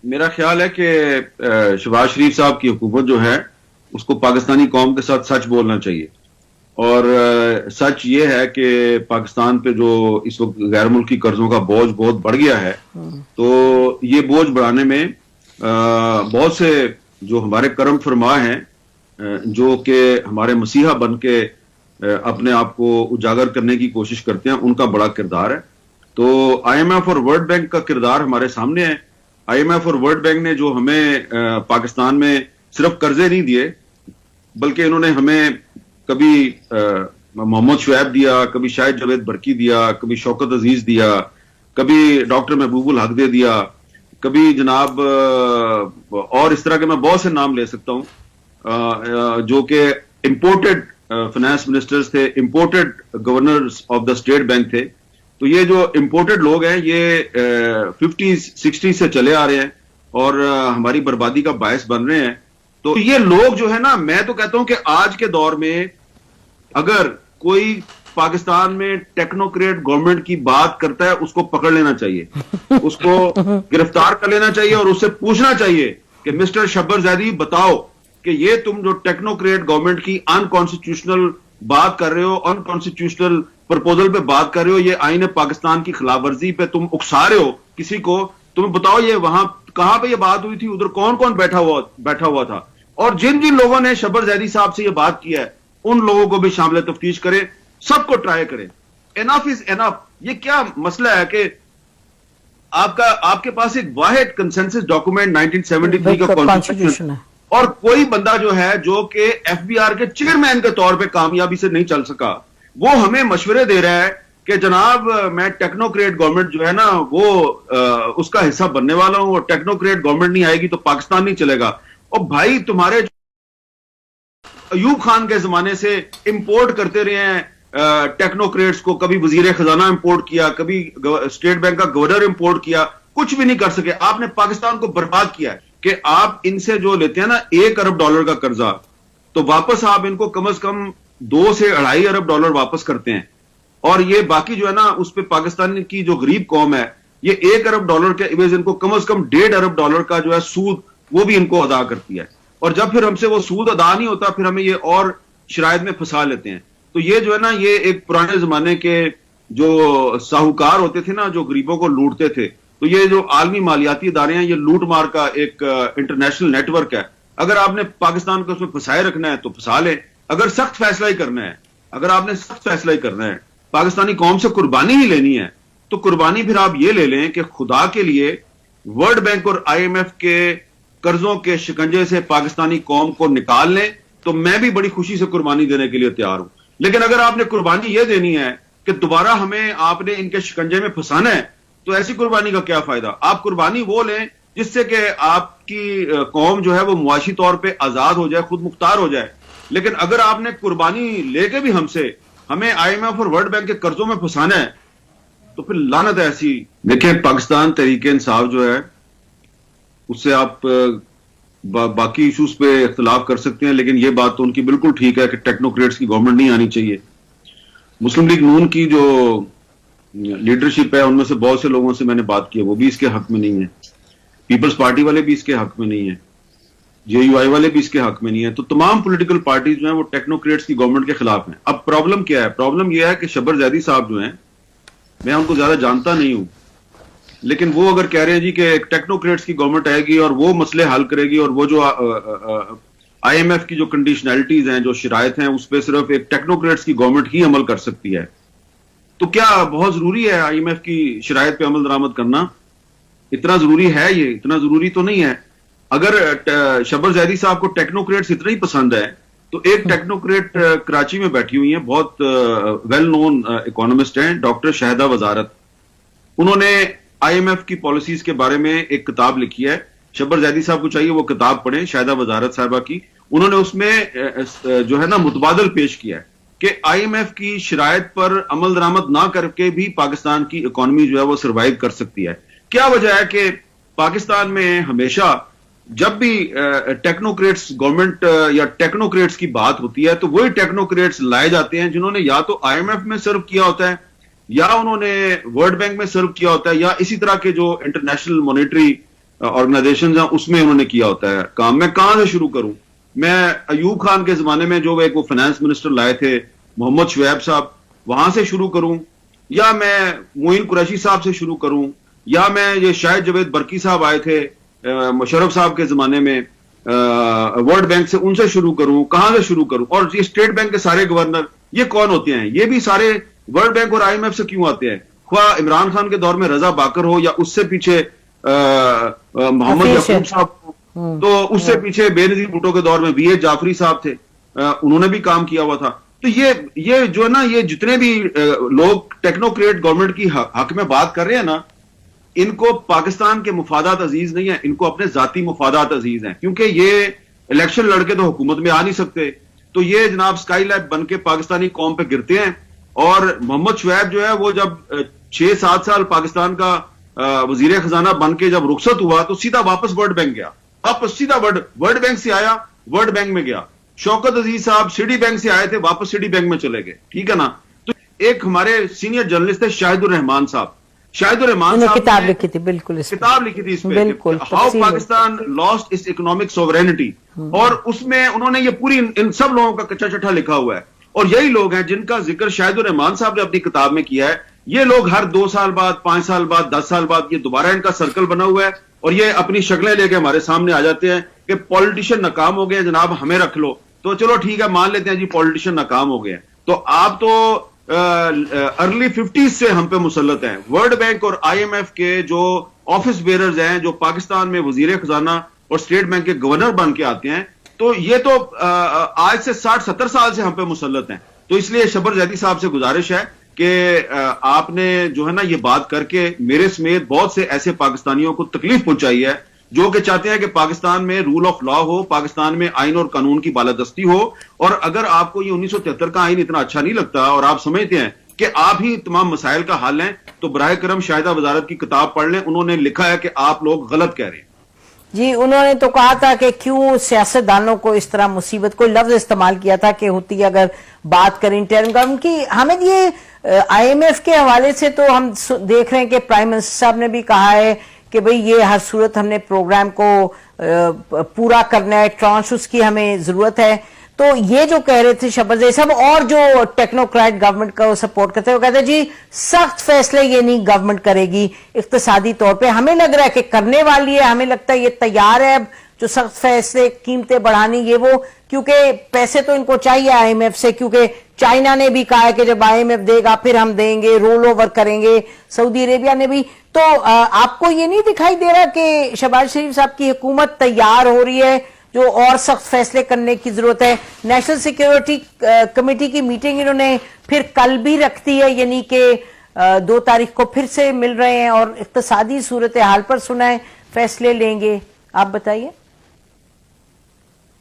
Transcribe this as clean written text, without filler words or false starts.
मेरा ख्याल है कि शहबाज शरीफ साहब की हुकूमत जो है उसको पाकिस्तानी कौम के साथ सच बोलना चाहिए। और सच ये है कि पाकिस्तान पे जो इस वक्त गैर मुल्की कर्जों का बोझ बहुत बढ़ गया है, तो ये बोझ बढ़ाने में बहुत से जो हमारे करम फरमा हैं, जो कि हमारे मसीहा बन के अपने आप को उजागर करने की कोशिश करते हैं, उनका बड़ा किरदार है। तो IMF और वर्ल्ड बैंक का किरदार हमारे सामने है। IMF और वर्ल्ड बैंक ने जो हमें पाकिस्तान में सिर्फ कर्जे नहीं दिए, बल्कि इन्होंने हमें कभी मोहम्मद शुएब दिया, कभी शाहिद जावेद बरकी दिया, कभी शौकत अजीज दिया, कभी डॉक्टर महबूबुल हक दे दिया, कभी जनाब और इस तरह के मैं बहुत से नाम ले सकता हूं जो कि इंपोर्टेड फाइनेंस मिनिस्टर्स थे, imported governors of the state bank थे। तो ये जो इंपोर्टेड लोग हैं ये 50s 60s से चले आ रहे हैं और हमारी बर्बादी का बायस बन रहे हैं। तो ये लोग जो है ना, मैं तो कहता हूं कि आज के दौर में अगर कोई पाकिस्तान में टेक्नोक्रेट गवर्नमेंट की बात करता है, उसको पकड़ लेना चाहिए, उसको गिरफ्तार कर लेना चाहिए और उससे पूछना चाहिए कि मिस्टर शब्बर जैदी बताओ कि ये तुम जो टेक्नोक्रेट गवर्नमेंट की अनकॉन्स्टिट्यूशनल बात कर रहे हो, अनकॉन्स्टिट्यूशनल प्रपोजल पे बात कर रहे हो, ये आईन पाकिस्तान की खिलाफवर्जी पे तुम उकसा रहे हो किसी को, तुम बताओ ये वहां कहां पे ये बात हुई थी, उधर कौन कौन बैठा हुआ था। और जिन जिन लोगों ने शब्बर जैदी साहब से ये बात किया है, उन लोगों को भी शामिल तफ्तीश करें, सबको ट्राई करें। Enough is enough. ये क्या मसला है कि आपके पास एक वाहिद कंसेंसस डॉक्यूमेंट 1973 का कॉन्स्टिट्यूशन है, और कोई बंदा जो है जो कि FBR के चेयरमैन के तौर पे कामयाबी से नहीं चल सका, वो हमें मशवरे दे रहा है कि जनाब मैं टेक्नोक्रेट गवर्नमेंट जो है ना वो उसका हिस्सा बनने वाला हूं, और टेक्नोक्रेट गवर्नमेंट नहीं आएगी तो पाकिस्तान नहीं चलेगा। और भाई तुम्हारे अयूब खान के जमाने से इंपोर्ट करते रहे हैं टेक्नोक्रेट्स को, कभी वजीर खजाना इंपोर्ट किया, कभी स्टेट बैंक का गवर्नर इंपोर्ट किया, कुछ भी नहीं कर सके। आपने पाकिस्तान को बर्बाद किया है कि आप इनसे जो लेते हैं ना $1 अरब का कर्जा, तो वापस आप इनको कम से कम 2 से 2.5 अरब वापस करते हैं, और ये बाकी जो है ना उस पर पाकिस्तान की जो गरीब कौम है, ये $1 अरब के इवेज इनको कम से कम $1.5 अरब का जो है सूद वो भी इनको अदा करती है। और जब फिर हमसे वो सूद अदा नहीं होता, फिर हमें ये और शरायत में फंसा लेते हैं। तो ये जो है ना, ये एक पुराने जमाने के जो साहूकार होते थे ना, जो गरीबों को लूटते थे, तो ये जो आलमी मालियाती इदारे हैं, ये लूट मार का एक इंटरनेशनल नेटवर्क है। अगर आपने पाकिस्तान को उसमें फंसाए रखना है तो फंसा ले, अगर सख्त फैसला ही करना है, अगर आपने सख्त फैसला ही करना है, पाकिस्तानी कौम से कुर्बानी ही लेनी है, तो कुर्बानी फिर आप ये ले लें कि खुदा के लिए वर्ल्ड बैंक और IMF के कर्जों के शिकंजे से पाकिस्तानी कौम को निकाल लें, तो मैं भी बड़ी खुशी से कुर्बानी देने के लिए तैयार हूं। लेकिन अगर आपने कुर्बानी यह देनी है कि दोबारा हमें आपने इनके शिकंजे में फंसाना है, तो ऐसी कुर्बानी का क्या फायदा। आप कुर्बानी वो लें जिससे कि आपकी कौम जो है वो मुआशी तौर पर आजाद हो जाए, खुद मुख्तार हो जाए। लेकिन अगर आपने कुर्बानी लेके भी हमें IMF और वर्ल्ड बैंक के कर्जों में फंसाना है, तो फिर लानत है ऐसी। देखिए, पाकिस्तान तहरीक इंसाफ जो है उससे आप बाकी इश्यूज पे इख्तिलाफ कर सकते हैं, लेकिन ये बात तो उनकी बिल्कुल ठीक है कि टेक्नोक्रेट्स की गवर्नमेंट नहीं आनी चाहिए। मुस्लिम लीग नून की जो लीडरशिप है, उनमें से बहुत से लोगों से मैंने बात की है, वो भी इसके हक में नहीं है। पीपल्स पार्टी वाले भी इसके हक में नहीं है, JUI वाले भी इसके हक में नहीं है। तो तमाम पॉलिटिकल पार्टीज जो हैं वो टेक्नोक्रेट्स की गवर्नमेंट के खिलाफ हैं। अब प्रॉब्लम क्या है? प्रॉब्लम यह है कि शब्बर जैदी साहब जो हैं, मैं उनको ज्यादा जानता नहीं हूं, लेकिन वो अगर कह रहे हैं जी कि एक टेक्नोक्रेट्स की गवर्नमेंट आएगी और वो मसले हल करेगी, और वो जो IMF की जो कंडीशनैलिटीज हैं, जो शरायत हैं, उस पर सिर्फ एक टेक्नोक्रेट्स की गवर्नमेंट ही अमल कर सकती है, तो क्या बहुत जरूरी है IMF की शरायत पे अमल दरामद करना? इतना जरूरी है? ये इतना जरूरी तो नहीं है। अगर शब्बर जैदी साहब को टेक्नोक्रेट्स इतना ही पसंद है, तो एक टेक्नोक्रेट कराची में बैठी हुई है, बहुत वेल नोन इकोनॉमिस्ट हैं, डॉक्टर शाहिदा वजारत। उन्होंने IMF की पॉलिसीज के बारे में एक किताब लिखी है। शब्बर जैदी साहब को चाहिए वो किताब पढ़ें, शाहिदा वजारत साहिबा की। उन्होंने उसमें जो है ना मुतबादल पेश किया है कि IMF की शरायत पर अमल दरामद ना करके भी पाकिस्तान की इकोनॉमी जो है वो सर्वाइव कर सकती है। क्या वजह है कि पाकिस्तान में हमेशा जब भी टेक्नोक्रेट्स गवर्नमेंट या टेक्नोक्रेट्स की बात होती है, तो वही टेक्नोक्रेट्स लाए जाते हैं जिन्होंने या तो IMF में सर्व किया होता है, या उन्होंने वर्ल्ड बैंक में सर्व किया होता है, या इसी तरह के जो इंटरनेशनल मॉनेटरी ऑर्गेनाइजेशन हैं उसमें उन्होंने किया होता है काम। मैं कहां से शुरू करूं? मैं अयूब खान के जमाने में जो एक वो फाइनेंस मिनिस्टर लाए थे मोहम्मद शुएब साहब, वहां से शुरू करूं, या मैं मोइन कुरैशी साहब से शुरू करूं, या मैं ये शायद जवेद बरकी साहब आए थे मुशर्रफ साहब के जमाने में वर्ल्ड बैंक से, उनसे शुरू करूं, कहां से शुरू करूं? और ये स्टेट बैंक के सारे गवर्नर ये कौन होते हैं? ये भी सारे वर्ल्ड बैंक और आईएमएफ से क्यों आते हैं? ख्वा इमरान खान के दौर में रजा बाकर हो या उससे पीछे मोहम्मद यकूब साहब हो, तो उससे पीछे बेनजीर भुट्टो के दौर में वीए जाफरी साहब थे, उन्होंने भी काम किया हुआ था। तो ये जो है ना, ये जितने भी लोग टेक्नोक्रेट गवर्नमेंट की हक में बात कर रहे हैं ना, इनको पाकिस्तान के मुफादात अजीज नहीं है, इनको अपने जाती मुफादात अजीज हैं, क्योंकि ये इलेक्शन लड़के तो हुकूमत में आ नहीं सकते। तो ये जनाब स्काई लैब बन के पाकिस्तानी कौम पे गिरते हैं। और मोहम्मद शुएब जो है वो जब 6-7 साल पाकिस्तान का वजीर खजाना बन के जब रुखसत हुआ तो सीधा वापस वर्ल्ड बैंक गया, वापस सीधा वर्ल्ड बैंक से आया, वर्ल्ड बैंक में गया। शौकत अजीज साहब सिटी बैंक से आए थे, वापस सिटी बैंक में चले गए, ठीक है ना। तो एक हमारे सीनियर जर्नलिस्ट थे शाहिदुर रहमान साहब, शाहिदुर रहमान साहब किताब लिखी थी, बिल्कुल किताब लिखी थी इस पे, how Pakistan lost its economic sovereignty, और उसमें उन्होंने ये पूरी इन सब लोगों का कच्चा चट्टा लिखा हुआ है। और यही लोग हैं जिनका जिक्र शाहिदुर रहमान साहब ने अपनी किताब में किया है। ये लोग हर 2 साल बाद, 5 साल बाद, 10 साल बाद ये दोबारा इनका सर्कल बना हुआ है और ये अपनी शक्लें लेके हमारे सामने आ जाते हैं कि पॉलिटिशियन नाकाम हो गए जनाब, हमें रख लो। तो चलो ठीक है, मान लेते हैं जी पॉलिटिशियन नाकाम हो गए, तो आप तो अर्ली 50s से हम पे मुसल्लत हैं। वर्ल्ड बैंक और आईएमएफ के जो ऑफिस बेरर्स हैं, जो पाकिस्तान में वजीर खजाना और स्टेट बैंक के गवर्नर बन के आते हैं, तो ये तो आज से 60-70 साल से हम पे मुसल्लत हैं। तो इसलिए शबर जैदी साहब से गुजारिश है कि आपने जो है ना ये बात करके मेरे समेत बहुत से ऐसे पाकिस्तानियों को तकलीफ पहुंचाई है जो कि चाहते हैं कि पाकिस्तान में रूल ऑफ लॉ हो, पाकिस्तान में आइन और कानून की बालादस्ती हो। और अगर आपको ये 1973 का आइन इतना अच्छा नहीं लगता और आप समझते हैं कि आप ही तमाम मसाइल का हल हैं, तो बराए करम शाहिदा वजारत की किताब पढ़ लें, उन्होंने लिखा है कि आप लोग गलत कह रहे हैं। जी, उन्होंने तो कहा था कि क्यों सियासतदानों को इस तरह मुसीबत, कोई लफ्ज इस्तेमाल किया था कि होती अगर बात करें इंटरिम गवर्नमेंट की। हमें ये आईएमएफ के हवाले से तो हम देख रहे हैं कि प्राइम मिनिस्टर साहब ने भी कहा है कि भाई ये हर सूरत हमने प्रोग्राम को पूरा करना है, ट्रांश उसकी हमें जरूरत है। तो ये जो कह रहे थे शहबाज साहब और जो टेक्नोक्रेट गवर्नमेंट का सपोर्ट करते हैं, वो कहते हैं जी सख्त फैसले ये नहीं गवर्नमेंट करेगी इक्तिसादी तौर पे। हमें लग रहा है कि करने वाली है, हमें लगता है ये तैयार है जो सख्त फैसले, कीमतें बढ़ानी, ये वो, क्योंकि पैसे तो इनको चाहिए आईएमएफ से, क्योंकि चाइना ने भी कहा है कि जब आईएमएफ देगा फिर हम देंगे, रोल ओवर करेंगे, सऊदी अरेबिया ने भी। तो आपको ये नहीं दिखाई दे रहा कि शहबाज शरीफ साहब की हुकूमत तैयार हो रही है, जो और सख्त फैसले करने की जरूरत है? नेशनल सिक्योरिटी कमेटी की मीटिंग इन्होंने फिर कल भी रख दी है, यानी कि 2 तारीख को फिर से मिल रहे हैं और इक्तिसादी सूरत हाल पर सुना है फैसले लेंगे। आप बताइए।